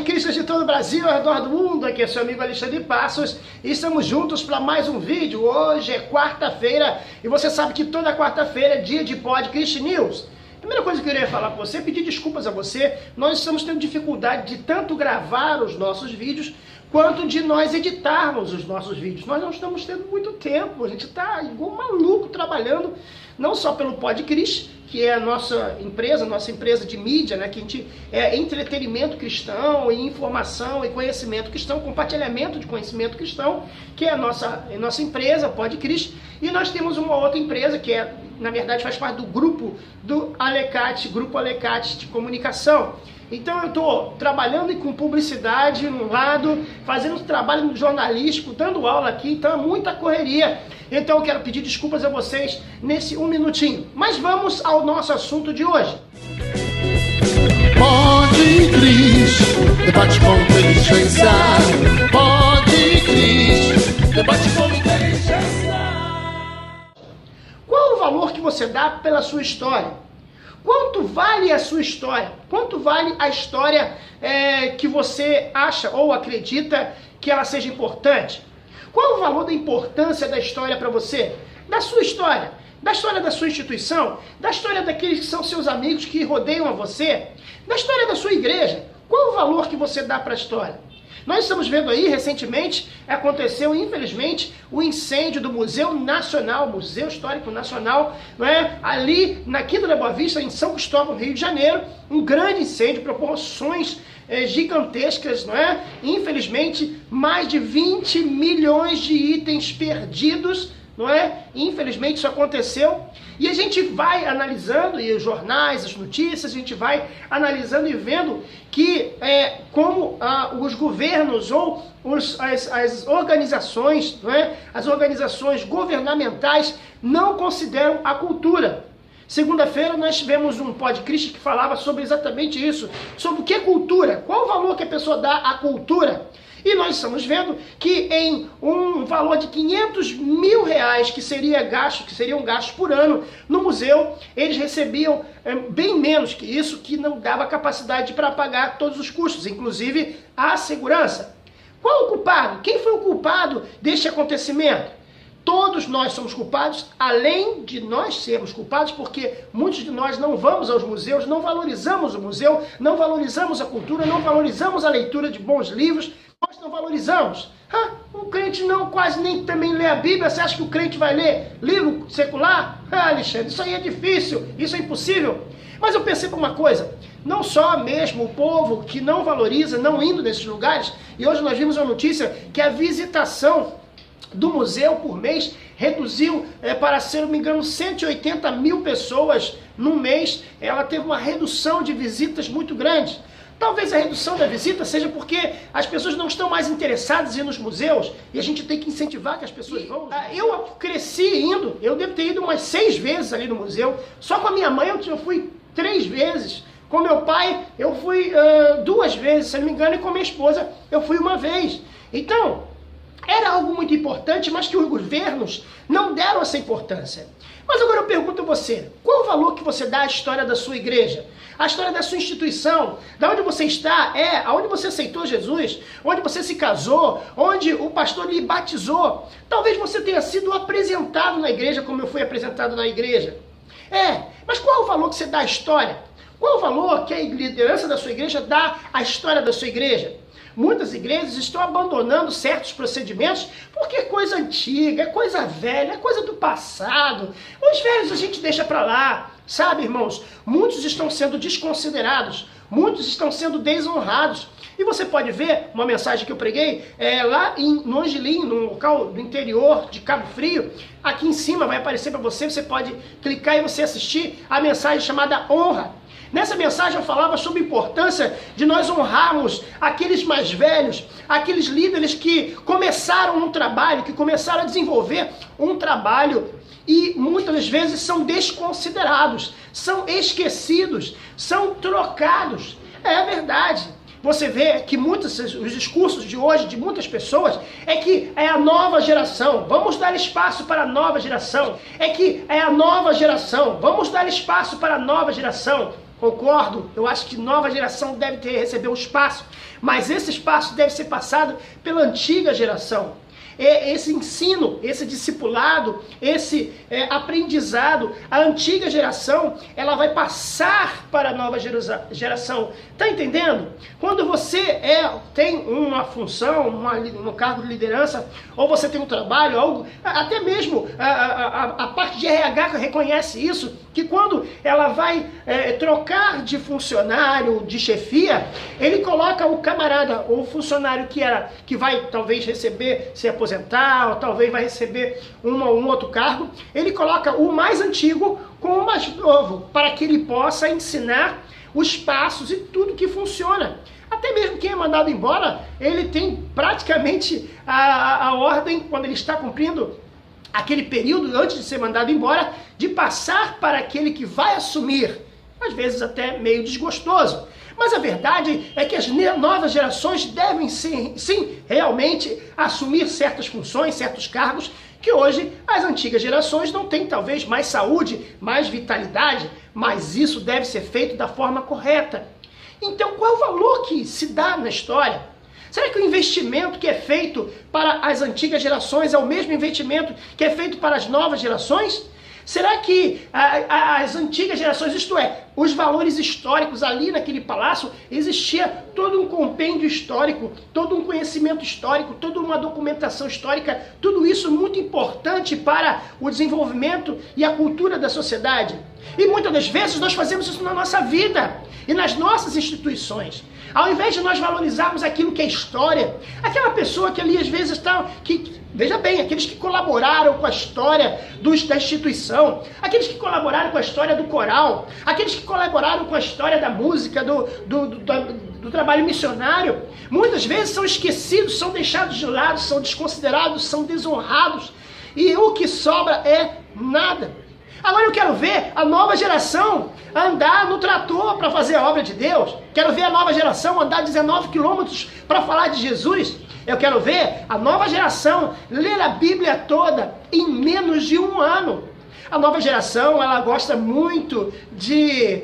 Cristas de todo o Brasil, ao redor do mundo, aqui é seu amigo Alexandre Passos e estamos juntos para mais um vídeo. Hoje é quarta-feira e você sabe que toda quarta-feira é dia de Podcast News. Primeira coisa que eu queria falar com você, pedir desculpas a você, nós estamos tendo dificuldade de tanto gravar os nossos vídeos quanto de nós editarmos os nossos vídeos. Nós não estamos tendo muito tempo, a gente está igual maluco trabalhando, não só pelo Podcast, que é a nossa empresa de mídia, né, que a gente é entretenimento cristão, e informação e conhecimento cristão, compartilhamento de conhecimento cristão, que é a nossa empresa, Podcast, e nós temos uma outra empresa que na verdade faz parte do grupo do Alecate, Grupo Alecate de Comunicação. Então eu estou trabalhando com publicidade no lado, fazendo trabalho jornalístico, dando aula aqui, então é muita correria. Então eu quero pedir desculpas a vocês nesse um minutinho. Mas vamos ao nosso assunto de hoje. Pode Cris, debate com inteligência. Pode Cris, debate com inteligência. Qual o valor que você dá pela sua história? Quanto vale a sua história? Quanto vale a história que você acha ou acredita que ela seja importante? Qual o valor da importância da história para você? Da sua história? Da história da sua instituição? Da história daqueles que são seus amigos que rodeiam a você? Da história da sua igreja? Qual o valor que você dá para a história? Nós estamos vendo aí, recentemente, aconteceu, infelizmente, o incêndio do Museu Nacional, Museu Histórico Nacional, não é? Ali na Quinta da Boa Vista, em São Cristóvão, Rio de Janeiro, um grande incêndio, proporções gigantescas, não é? Infelizmente, mais de 20 milhões de itens perdidos, não é? Infelizmente isso aconteceu e a gente vai analisando, e os jornais, as notícias, a gente vai analisando e vendo que como os governos ou as organizações, não é? As organizações governamentais não consideram a cultura. Segunda-feira nós tivemos um podcast que falava sobre exatamente isso, sobre o que é cultura, qual o valor que a pessoa dá à cultura. E nós estamos vendo que em um valor de 500 mil reais que seriam gastos por ano no museu, eles recebiam bem menos que isso, que não dava capacidade para pagar todos os custos, inclusive a segurança. Qual o culpado? Quem foi o culpado deste acontecimento? Todos nós somos culpados, além de nós sermos culpados, porque muitos de nós não vamos aos museus, não valorizamos o museu, não valorizamos a cultura, não valorizamos a leitura de bons livros, nós não valorizamos. O crente não quase nem também lê a Bíblia. Você acha que o crente vai ler livro secular? Alexandre, isso aí é difícil, isso é impossível. Mas eu percebo uma coisa, não só mesmo o povo que não valoriza, não indo nesses lugares, e hoje nós vimos uma notícia que a visitação do museu por mês reduziu para, se não me engano, 180 mil pessoas no mês. Ela teve uma redução de visitas muito grande. Talvez a redução da visita seja porque as pessoas não estão mais interessadas em ir nos museus e a gente tem que incentivar que as pessoas vão. Eu cresci indo, eu devo ter ido umas 6 vezes ali no museu. Só com a minha mãe eu fui 3 vezes. Com meu pai eu fui 2 vezes, se não me engano, e com minha esposa eu fui 1 vez. Então, era algo muito importante, mas que os governos não deram essa importância. Mas agora eu pergunto a você, qual o valor que você dá à história da sua igreja? A história da sua instituição, da onde você está, aonde você aceitou Jesus, onde você se casou, onde o pastor lhe batizou. Talvez você tenha sido apresentado na igreja como eu fui apresentado na igreja. Mas qual o valor que você dá à história? Qual o valor que a liderança da sua igreja dá à história da sua igreja? Muitas igrejas estão abandonando certos procedimentos porque é coisa antiga, é coisa velha, é coisa do passado. Os velhos a gente deixa para lá, sabe, irmãos? Muitos estão sendo desconsiderados, muitos estão sendo desonrados. E você pode ver uma mensagem que eu preguei lá no Angelim, num local do interior de Cabo Frio. Aqui em cima vai aparecer para você, você pode clicar e você assistir a mensagem chamada Honra. Nessa mensagem eu falava sobre a importância de nós honrarmos aqueles mais velhos, aqueles líderes que começaram um trabalho, que começaram a desenvolver um trabalho e muitas vezes são desconsiderados, são esquecidos, são trocados. É verdade. Você vê que os discursos de hoje, de muitas pessoas, é que é a nova geração, vamos dar espaço para a nova geração. É que é a nova geração, vamos dar espaço para a nova geração. concordo, eu acho que nova geração deve receber um espaço, mas esse espaço deve ser passado pela antiga geração. Esse ensino, esse discipulado, esse aprendizado, a antiga geração, ela vai passar para a nova geração. Tá entendendo? Quando você tem uma função, um cargo de liderança, ou você tem um trabalho, algo, até mesmo a parte de RH reconhece isso, que quando ela vai trocar de funcionário, de chefia, ele coloca o camarada, ou o funcionário que vai talvez receber, se aposentar, ou talvez vai receber um outro cargo, ele coloca o mais antigo com o mais novo, para que ele possa ensinar os passos e tudo que funciona. Até mesmo quem é mandado embora, ele tem praticamente a ordem, quando ele está cumprindo aquele período antes de ser mandado embora, de passar para aquele que vai assumir, às vezes até meio desgostoso. Mas a verdade é que as novas gerações devem sim realmente assumir certas funções, certos cargos, que hoje as antigas gerações não têm talvez mais saúde, mais vitalidade, mas isso deve ser feito da forma correta. Então qual é o valor que se dá na história? Será que o investimento que é feito para as antigas gerações é o mesmo investimento que é feito para as novas gerações? Será que as antigas gerações, isto é, os valores históricos ali naquele palácio, existia todo um compêndio histórico, todo um conhecimento histórico, toda uma documentação histórica, tudo isso muito importante para o desenvolvimento e a cultura da sociedade? E muitas das vezes nós fazemos isso na nossa vida e nas nossas instituições. Ao invés de nós valorizarmos aquilo que é história, aquela pessoa que ali às vezes está... Veja bem, aqueles que colaboraram com a história da instituição, aqueles que colaboraram com a história do coral, aqueles que colaboraram com a história da música, do trabalho missionário, muitas vezes são esquecidos, são deixados de lado, são desconsiderados, são desonrados, e o que sobra é nada. Agora eu quero ver a nova geração andar no trator para fazer a obra de Deus. Quero ver a nova geração andar 19 quilômetros para falar de Jesus. Eu quero ver a nova geração ler a Bíblia toda em menos de um ano. A nova geração, ela gosta muito de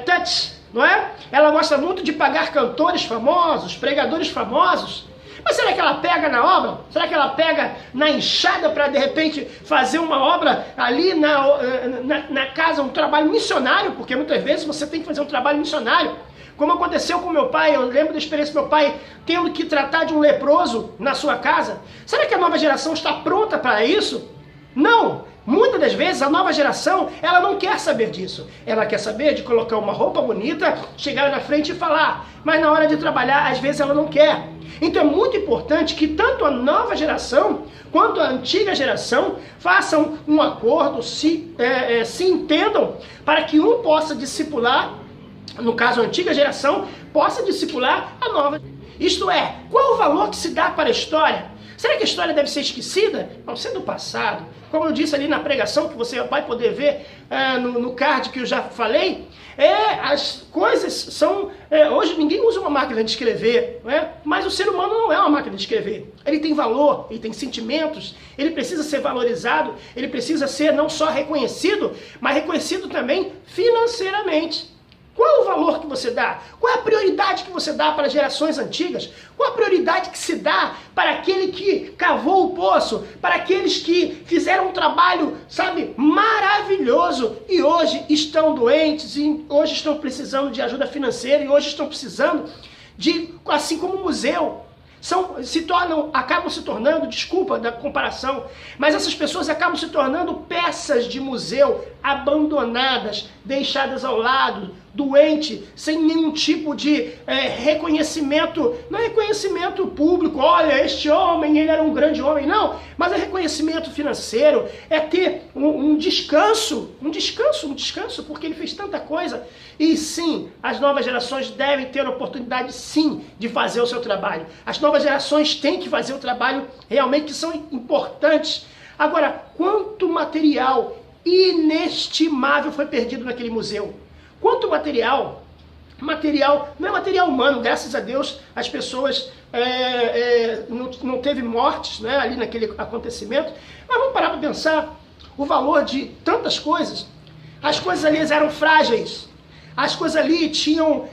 touch, não é? Ela gosta muito de pagar cantores famosos, pregadores famosos. Mas será que ela pega na obra? Será que ela pega na enxada para, de repente, fazer uma obra ali na casa, um trabalho missionário? Porque muitas vezes você tem que fazer um trabalho missionário. Como aconteceu com meu pai, eu lembro da experiência do meu pai tendo que tratar de um leproso na sua casa. Será que a nova geração está pronta para isso? Não! Muitas das vezes a nova geração, ela não quer saber disso. Ela quer saber de colocar uma roupa bonita, chegar na frente e falar. Mas na hora de trabalhar, às vezes ela não quer. Então é muito importante que tanto a nova geração quanto a antiga geração façam um acordo, se entendam, para que um possa discipular, no caso a antiga geração, possa discipular a nova. Isto é, qual o valor que se dá para a história? Será que a história deve ser esquecida? Não, ser do passado. Como eu disse ali na pregação, que você vai poder ver no card que eu já falei, as coisas são... hoje ninguém usa uma máquina de escrever, não é? Mas o ser humano não é uma máquina de escrever. Ele tem valor, ele tem sentimentos, ele precisa ser valorizado, ele precisa ser não só reconhecido, mas reconhecido também financeiramente. Qual é o valor que você dá? Qual é a prioridade que você dá para as gerações antigas? Qual a prioridade que se dá para aquele que cavou o poço? Para aqueles que fizeram um trabalho, sabe, maravilhoso e hoje estão doentes, e hoje estão precisando de ajuda financeira, e hoje estão precisando de, assim como o museu, acabam se tornando, desculpa da comparação, mas essas pessoas acabam se tornando peças de museu abandonadas, deixadas ao lado, doente, sem nenhum tipo de reconhecimento, não é reconhecimento público, olha, este homem, ele era um grande homem, não, mas é reconhecimento financeiro, é ter um descanso, porque ele fez tanta coisa. E sim, as novas gerações devem ter a oportunidade, sim, de fazer o seu trabalho. As novas gerações têm que fazer o trabalho realmente que são importantes. Agora, quanto material inestimável foi perdido naquele museu? Quanto material não é material humano, graças a Deus as pessoas não teve mortes, né, ali naquele acontecimento, mas vamos parar para pensar o valor de tantas coisas. As coisas ali eram frágeis, As coisas ali tinham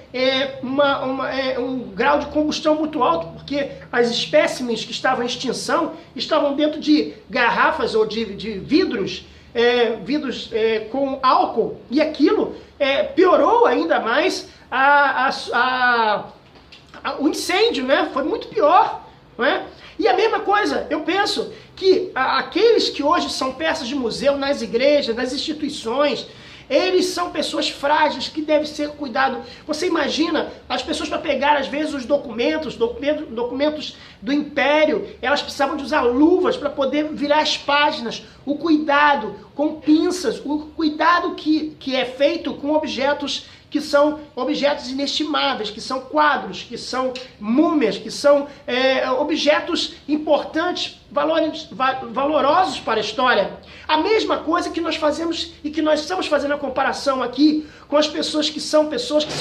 um grau de combustão muito alto, porque as espécimes que estavam em extinção estavam dentro de garrafas ou de vidros, com álcool, e aquilo piorou ainda mais o incêndio, né? Foi muito pior, não é? E a mesma coisa, eu penso que aqueles que hoje são peças de museu nas igrejas, nas instituições, eles são pessoas frágeis que devem ser cuidados. Você imagina as pessoas, para pegar às vezes os documentos do Império, elas precisavam de usar luvas para poder virar as páginas. O cuidado com pinças, o cuidado que é feito com objetos que são objetos inestimáveis, que são quadros, que são múmias, que são objetos importantes, valorosos para a história. A mesma coisa que nós fazemos e que nós estamos fazendo a comparação aqui com as pessoas que são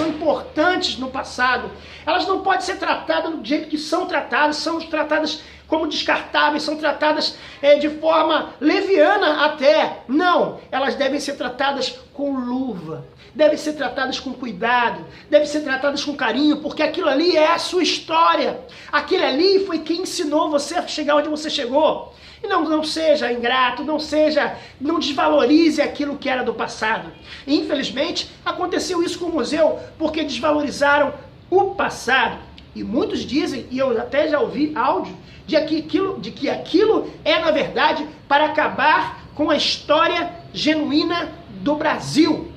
importantes no passado. Elas não podem ser tratadas do jeito que são tratadas como descartáveis, são tratadas de forma leviana até. Não, elas devem ser tratadas com luva, devem ser tratadas com cuidado, devem ser tratadas com carinho, porque aquilo ali é a sua história. Aquilo ali foi quem ensinou você a chegar onde você chegou. E não seja ingrato, não desvalorize aquilo que era do passado. E, infelizmente, aconteceu isso com o museu, porque desvalorizaram o passado. E muitos dizem, e eu até já ouvi áudio, de que aquilo é, na verdade, para acabar com a história genuína do Brasil.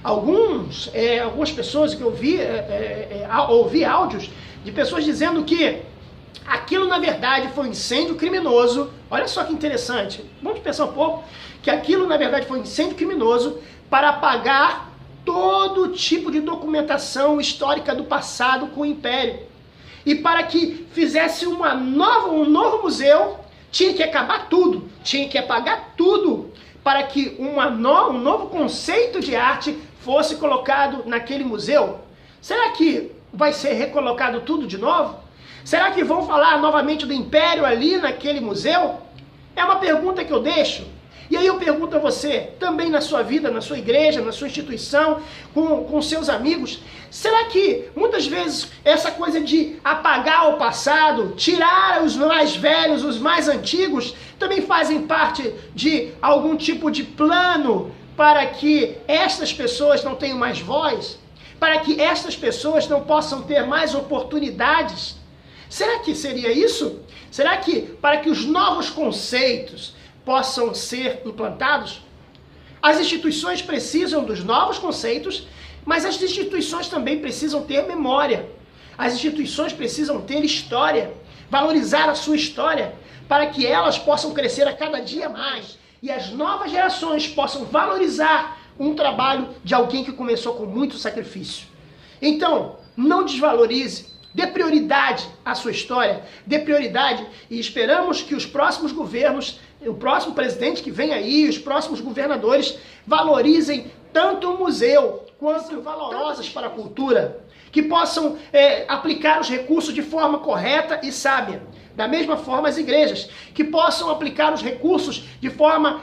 Algumas pessoas que eu ouvi áudios de pessoas dizendo que aquilo, na verdade, foi um incêndio criminoso. Olha só que interessante. Vamos pensar um pouco que aquilo, na verdade, foi um incêndio criminoso para apagar todo tipo de documentação histórica do passado com o Império. E para que fizesse um novo museu, tinha que acabar tudo, tinha que apagar tudo, para que um novo conceito de arte fosse colocado naquele museu. Será que vai ser recolocado tudo de novo? Será que vão falar novamente do Império ali naquele museu? É uma pergunta que eu deixo. E aí eu pergunto a você, também na sua vida, na sua igreja, na sua instituição, com seus amigos, será que muitas vezes essa coisa de apagar o passado, tirar os mais velhos, os mais antigos, também fazem parte de algum tipo de plano para que estas pessoas não tenham mais voz? Para que estas pessoas não possam ter mais oportunidades? Será que seria isso? Será que para que os novos conceitos possam ser implantados? As instituições precisam dos novos conceitos, mas as instituições também precisam ter memória. As instituições precisam ter história, valorizar a sua história, para que elas possam crescer a cada dia mais e as novas gerações possam valorizar um trabalho de alguém que começou com muito sacrifício. Então, não desvalorize. Dê prioridade à sua história, dê prioridade, e esperamos que os próximos governos, o próximo presidente que vem aí, os próximos governadores, valorizem tanto o museu quanto valorosas para a cultura, que possam aplicar os recursos de forma correta e sábia. Da mesma forma as igrejas, que possam aplicar os recursos de forma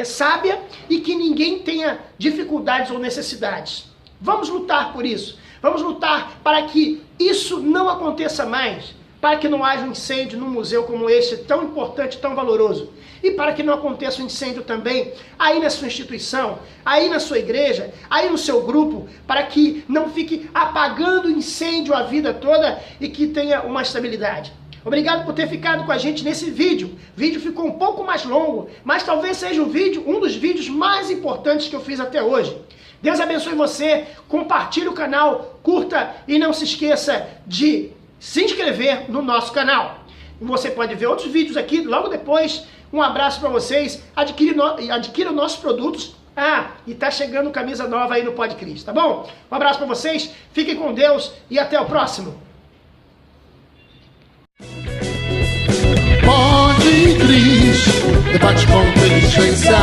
sábia e que ninguém tenha dificuldades ou necessidades. Vamos lutar por isso. Vamos lutar para que isso não aconteça mais, para que não haja um incêndio num museu como esse, tão importante, tão valoroso. E para que não aconteça um incêndio também aí na sua instituição, aí na sua igreja, aí no seu grupo, para que não fique apagando incêndio a vida toda e que tenha uma estabilidade. Obrigado por ter ficado com a gente nesse vídeo. O vídeo ficou um pouco mais longo, mas talvez seja um dos vídeos mais importantes que eu fiz até hoje. Deus abençoe você, compartilhe o canal, curta e não se esqueça de se inscrever no nosso canal. Você pode ver outros vídeos aqui logo depois. Um abraço para vocês, adquira nossos produtos. E tá chegando camisa nova aí no Pod Cris, tá bom? Um abraço para vocês, fiquem com Deus e até o próximo. Pod Cris, debate com inteligência.